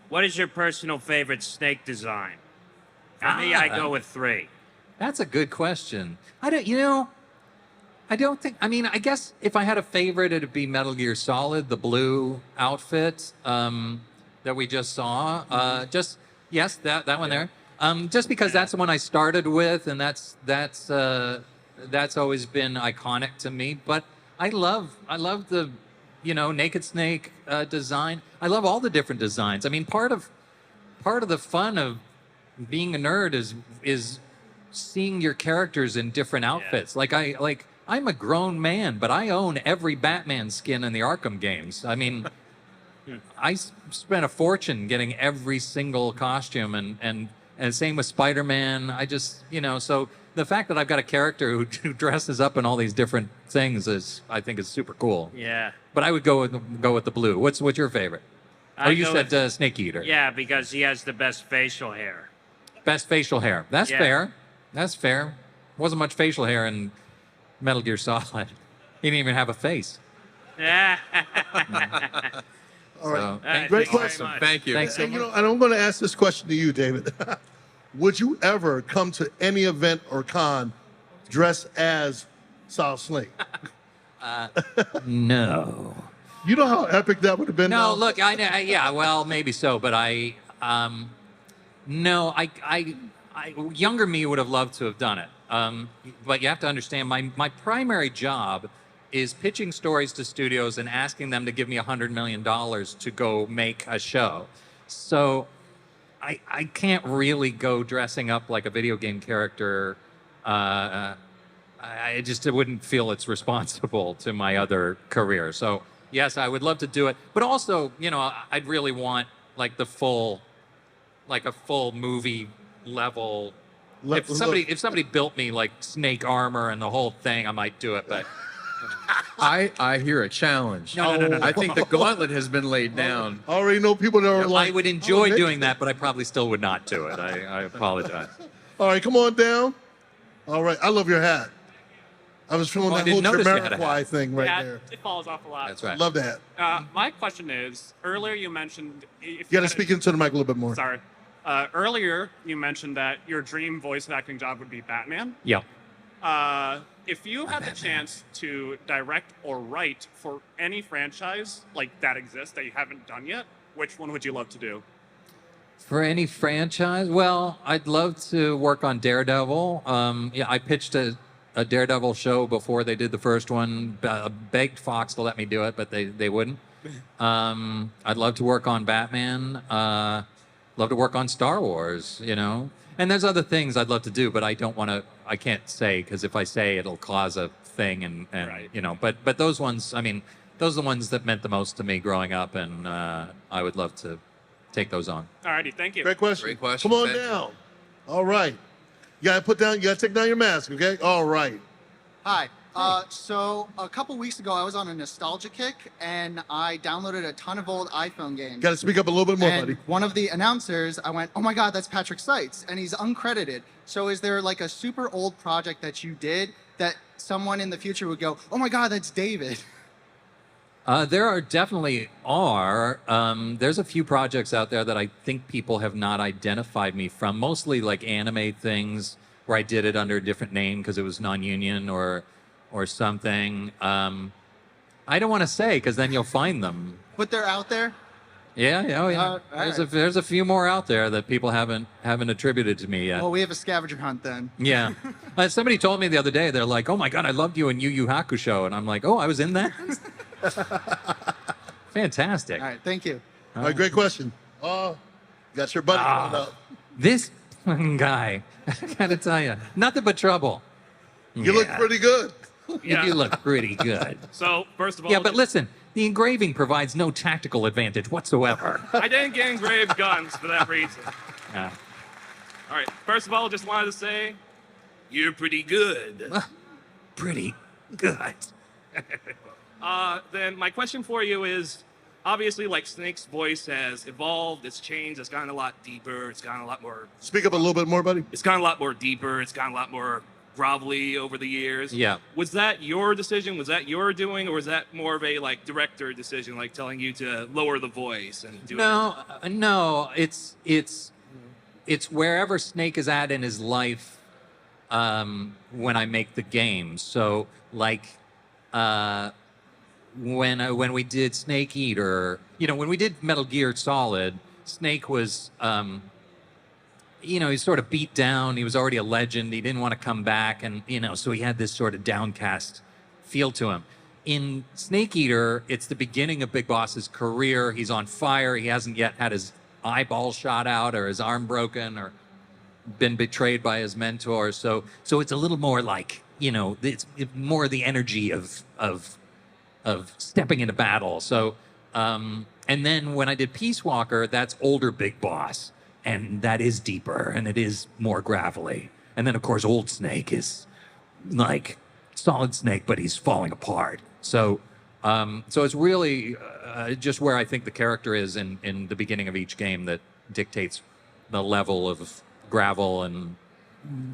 what is your personal favorite snake design? For me, I go with 3. That's a good question. I don't think, I guess if I had a favorite, it'd be Metal Gear Solid, the blue outfit that we just saw. Yes, that one there. Just because that's the one I started with, and that's always been iconic to me. But I love the, Naked Snake design. I love all the different designs. I mean, part of the fun of being a nerd is seeing your characters in different outfits. Yeah. I'm a grown man, but I own every Batman skin in the Arkham games. I mean, I spent a fortune getting every single costume, and same with Spider-Man. I just, so the fact that I've got a character who dresses up in all these different things I think is super cool. Yeah. But I would go with the blue. What's your favorite? You said Snake Eater. Yeah, because he has the best facial hair. Best facial hair. That's Yeah. fair. That's fair. Wasn't much facial hair in Metal Gear Solid. He didn't even have a face. Yeah. All right, So, great question. Thank you. Thanks so And, much. and I'm going to ask this question to you, David. Would you ever come to any event or con dressed as Solid Snake? No. You know how epic that would have been? No, though? look, yeah, well, maybe so, but no, younger me would have loved to have done it. But you have to understand, my primary job is pitching stories to studios and asking them to give me $100 million to go make a show. So I can't really go dressing up like a video game character. It wouldn't feel it's responsible to my other career. So yes, I would love to do it, but also, I'd really want like a full movie level. If somebody built me like Snake armor and the whole thing, I might do it. But I hear a challenge. No. I think the gauntlet has been laid down. I already know people that are like. I would enjoy doing that, but I probably still would not do it. I apologize. All right, come on down. All right, I love your hat. I was feeling Oh, I that whole didn't notice you had a Jamiroquai hat. thing right yeah, there. it falls off a lot. That's right. Love that. My question is, earlier you mentioned... You got to speak into the mic a little bit more. Sorry. Earlier you mentioned that your dream voice acting job would be Batman. Yeah. If you had the chance to direct or write for any franchise like that exists that you haven't done yet, which one would you love to do? For any franchise, well, I'd love to work on Daredevil. Yeah, I pitched a Daredevil show before they did the first one. Begged Fox to let me do it, but they wouldn't. I'd love to work on Batman. Love to work on Star Wars, And there's other things I'd love to do, but I can't say, because if I say, it'll cause a thing, and right. But those ones, those are the ones that meant the most to me growing up, and I would love to take those on. Alrighty, thank you. Great question. Great question. Come on Thank you. down. All right. You gotta take down your mask, okay? All right. Hi. So a couple weeks ago, I was on a nostalgia kick, and I downloaded a ton of old iPhone games. Gotta speak up a little bit more, And buddy. one of the announcers, I went, "Oh my God, that's Patrick Seitz," and he's uncredited. So is there like a super old project that you did that someone in the future would go, "Oh my God, that's David"? There are definitely are. There's a few projects out there that I think people have not identified me from, mostly like anime things where I did it under a different name because it was non-union or something. I don't want to say because then you'll find them. But they're out there. Yeah, oh yeah. All right. There's a few more out there that people haven't attributed to me yet. Well, we have a scavenger hunt then. Yeah. Somebody told me the other day, they're like, "Oh my God, I loved you in Yu Yu Hakusho," and I'm like, "Oh, I was in that." Fantastic. All right, thank you. All right, great question. Got your buddy coming up. This fucking guy, I gotta tell you, nothing but trouble. You look pretty good. You do look pretty good. So, first of all, Yeah, but listen, the engraving provides no tactical advantage whatsoever. I didn't get engraved guns for that reason. Yeah. All right, first of all, just wanted to say, you're pretty good. Pretty good. Then my question for you is, obviously, like Snake's voice has evolved, it's changed, it's gotten a lot deeper, it's gotten a lot more. Speak up a little bit more, buddy. It's gotten a lot more deeper, it's gotten a lot more grovelly over the years. Yeah. Was that your decision? Was that your doing, or was that more of a like director decision, like telling you to lower the voice and do it? No, it's wherever Snake is at in his life when I make the game. So like when we did Snake Eater, when we did Metal Gear Solid, Snake was he's sort of beat down. He was already a legend. He didn't want to come back, and so he had this sort of downcast feel to him. In Snake Eater, it's the beginning of Big Boss's career. He's on fire. He hasn't yet had his eyeball shot out or his arm broken or been betrayed by his mentor. So it's a little more like it's more the energy of stepping into battle. So and then when I did Peace Walker, that's older Big Boss. And that is deeper, and it is more gravelly. And then, of course, Old Snake is like Solid Snake, but he's falling apart. So it's really just where I think the character is in the beginning of each game that dictates the level of gravel and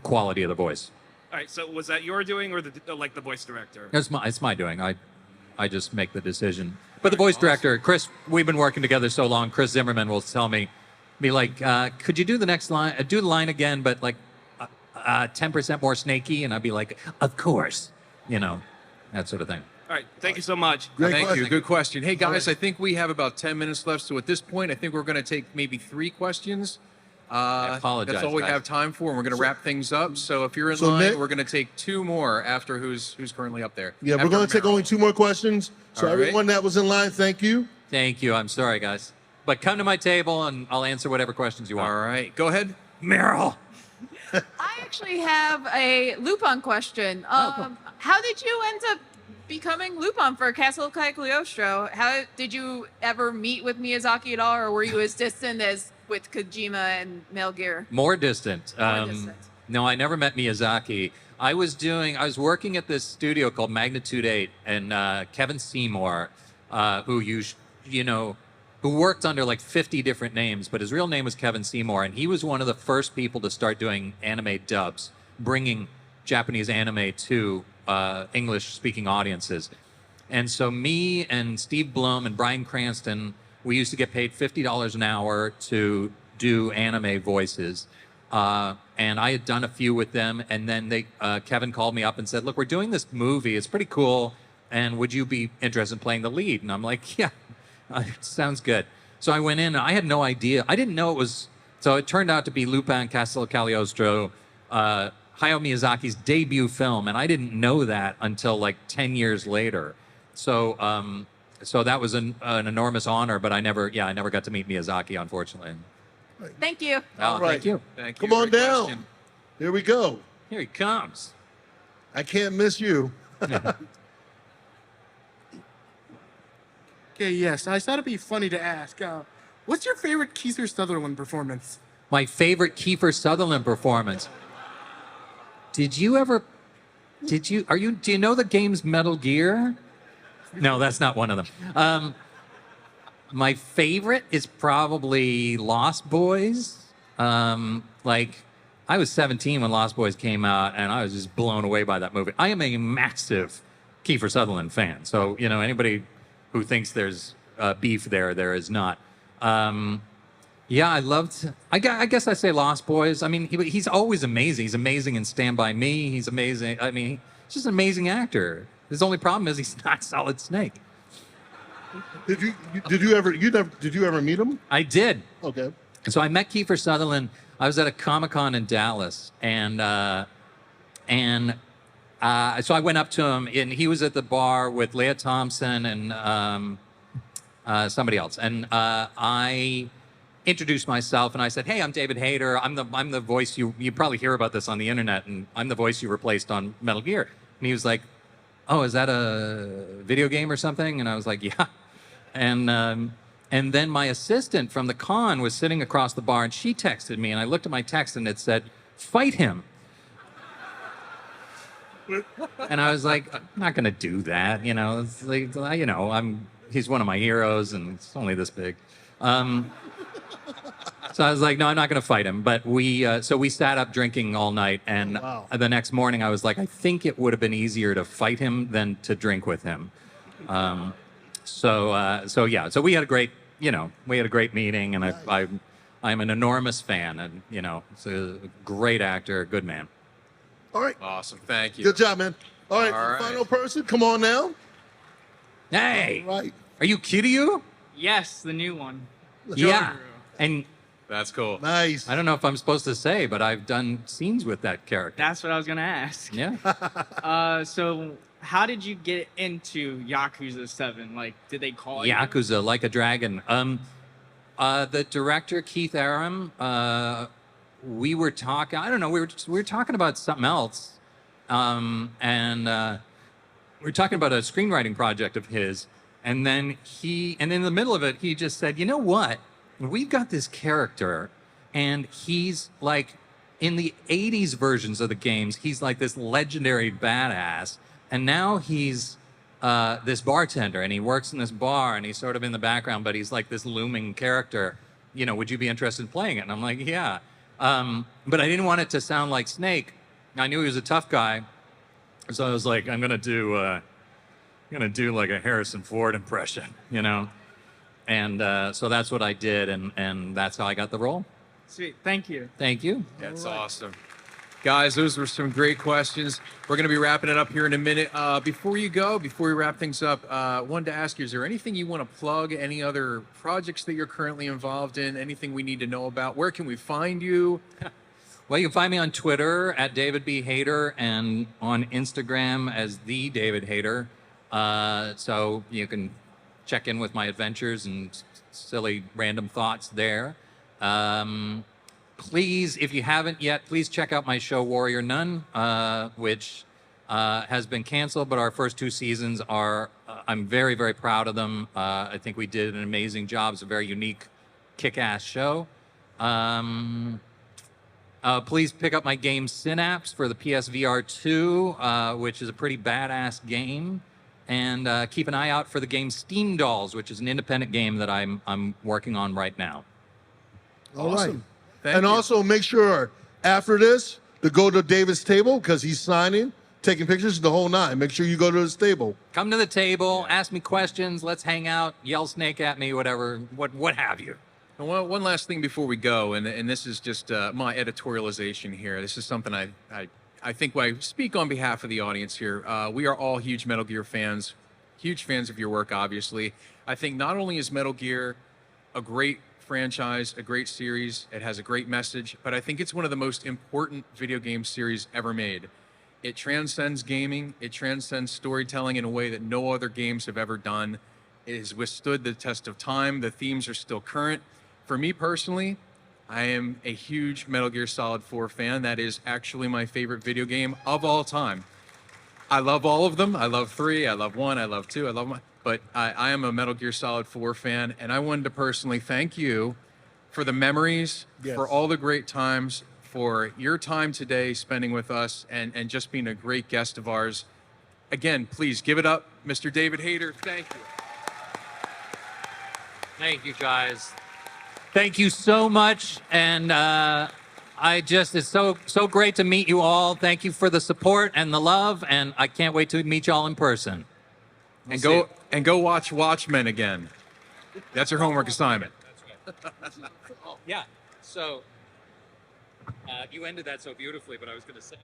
quality of the voice. All right, so was that your doing or the voice director? It's my doing. I just make the decision. But the voice director, Chris, we've been working together so long. Chris Zimmerman will tell me. Be like, could you do the next line? Do the line again, but like 10% more snaky, and I'd be like, of course, that sort of thing. All right, thank you so much. Thank you. Good question. Hey, guys, I think we have about 10 minutes left. So at this point, I think we're going to take maybe 3 questions. I apologize. That's all we guys. have time for, and we're going to wrap things up. So if you're in So line, Nick- we're going to take 2 more after who's currently up there. Yeah, we're After going to take Meryl. only 2 more questions. So All right. everyone that was in line, thank you. Thank you. I'm sorry, guys. But come to my table, and I'll answer whatever questions you want. All right, go ahead. Meryl. I actually have a Lupin question. How did you end up becoming Lupin for Castle of Cagliostro? How did you ever meet with Miyazaki at all, or were you as distant as with Kojima and Metal Gear? More distant. Distant. No, I never met Miyazaki. I was working at this studio called Magnitude 8, and Kevin Seymour, who worked under like 50 different names, but his real name was Kevin Seymour, and he was one of the first people to start doing anime dubs, bringing Japanese anime to English-speaking audiences. And so me and Steve Blum and Bryan Cranston, we used to get paid $50 an hour to do anime voices. And I had done a few with them, and then Kevin called me up and said, "Look, we're doing this movie. It's pretty cool, and would you be interested in playing the lead?" And I'm like, "Yeah. Sounds good." So I went in, and I had no idea. I didn't know it was. So it turned out to be Lupin Castle of Cagliostro, Hayao Miyazaki's debut film, and I didn't know that until like 10 years later. So that was an enormous honor, but I never got to meet Miyazaki, unfortunately. Thank you. Oh, right. Thank you. Thank you. Come on Great down. question. Here we go. Here he comes. I can't miss you. Okay, yes. I thought it'd be funny to ask. What's your favorite Kiefer Sutherland performance? My favorite Kiefer Sutherland performance. Do you know the games Metal Gear? No, that's not one of them. My favorite is probably Lost Boys. I was 17 when Lost Boys came out, and I was just blown away by that movie. I am a massive Kiefer Sutherland fan, so anybody who thinks there's beef there is not. Yeah, I loved. I guess I say Lost Boys. I mean, he's always amazing. He's amazing in Stand By Me. He's amazing. I mean, he's just an amazing actor. His only problem is he's not Solid Snake. Did you ever meet him? I did. Okay. And so I met Kiefer Sutherland. I was at a Comic-Con in Dallas, and so I went up to him, and he was at the bar with Leah Thompson and somebody else, and I introduced myself, and I said, "Hey, I'm David Hayter. I'm the voice you probably hear about this on the internet, and I'm the voice you replaced on Metal Gear." And he was like, "Oh, is that a video game or something?" And I was like, "Yeah." And then my assistant from the con was sitting across the bar, and she texted me, and I looked at my text, and it said, "Fight him." And I was like, "I'm not gonna do that, It's like, he's one of my heroes, and it's only this big." So I was like, "No, I'm not gonna fight him." But we sat up drinking all night, and the next morning I was like, "I think it would have been easier to fight him than to drink with him." So we had a great, meeting, and I'm an enormous fan, and he's a great actor, good man. All right. Awesome. Thank you. Good job, man. All right. All right. Final person, come on now. Hey. All right. Are you Kiryu? Yes, the new one. Yeah. And that's cool. Nice. I don't know if I'm supposed to say, but I've done scenes with that character. That's what I was gonna ask. Yeah. So how did you get into Yakuza 7? Like, did they call you? Yakuza, Like a Dragon. The director, Keith Aram, we were talking, I don't know, we were talking about something else. And we were talking about a screenwriting project of his. And then in the middle of it, he just said, "You know what? We've got this character, and he's like, in the 80s versions of the games, he's like this legendary badass. And now he's this bartender, and he works in this bar, and he's sort of in the background, but he's like this looming character. Would you be interested in playing it?" And I'm like, "Yeah." But I didn't want it to sound like Snake. I knew he was a tough guy. So I was like, I'm gonna do like a Harrison Ford impression, And so that's what I did, and that's how I got the role. Sweet. Thank you. Thank you. That's awesome. Guys, those were some great questions. We're going to be wrapping it up here in a minute. Before we wrap things up, I wanted to ask you, is there anything you want to plug? Any other projects that you're currently involved in? Anything we need to know about? Where can we find you? Well, you can find me on Twitter at David B. Hayter, and on Instagram as the David Hayter. So you can check in with my adventures and silly random thoughts there. Please, if you haven't yet, please check out my show Warrior Nun, which has been canceled, but our first 2 seasons are, I'm very, very proud of them. I think we did an amazing job. It's a very unique, kick-ass show. Please pick up my game Synapse for the PSVR 2, which is a pretty badass game. And keep an eye out for the game Steam Dolls, which is an independent game that I'm working on right now. All right. Thank and you. also make sure after this to go to David's table because he's signing, taking pictures the whole night. Make sure you go to his table. Come to the table, ask me questions, let's hang out, yell Snake at me, whatever, what have you. And one last thing before we go, and this is just my editorialization here. This is something I think I speak on behalf of the audience here. We are all huge Metal Gear fans, huge fans of your work, obviously. I think not only is Metal Gear a great franchise, a great series, it has a great message, but I think it's one of the most important video game series ever made. It transcends gaming, it transcends storytelling in a way that no other games have ever done. It has withstood the test of time, the themes are still current. For me personally, I am a huge Metal Gear Solid 4 fan. That is actually my favorite video game of all time. I love all of them. I love 3, I love 1, I love 2, I love but I am a Metal Gear Solid 4 fan, and I wanted to personally thank you for the memories, Yes. for all the great times, for your time today spending with us, and just being a great guest of ours. Again, please give it up, Mr. David Hayter. Thank you. Thank you, guys. Thank you so much. And it's so great to meet you all. Thank you for the support and the love. And I can't wait to meet you all in person. And go watch Watchmen again. That's your homework assignment. Yeah. So you ended that so beautifully, but I was going to say.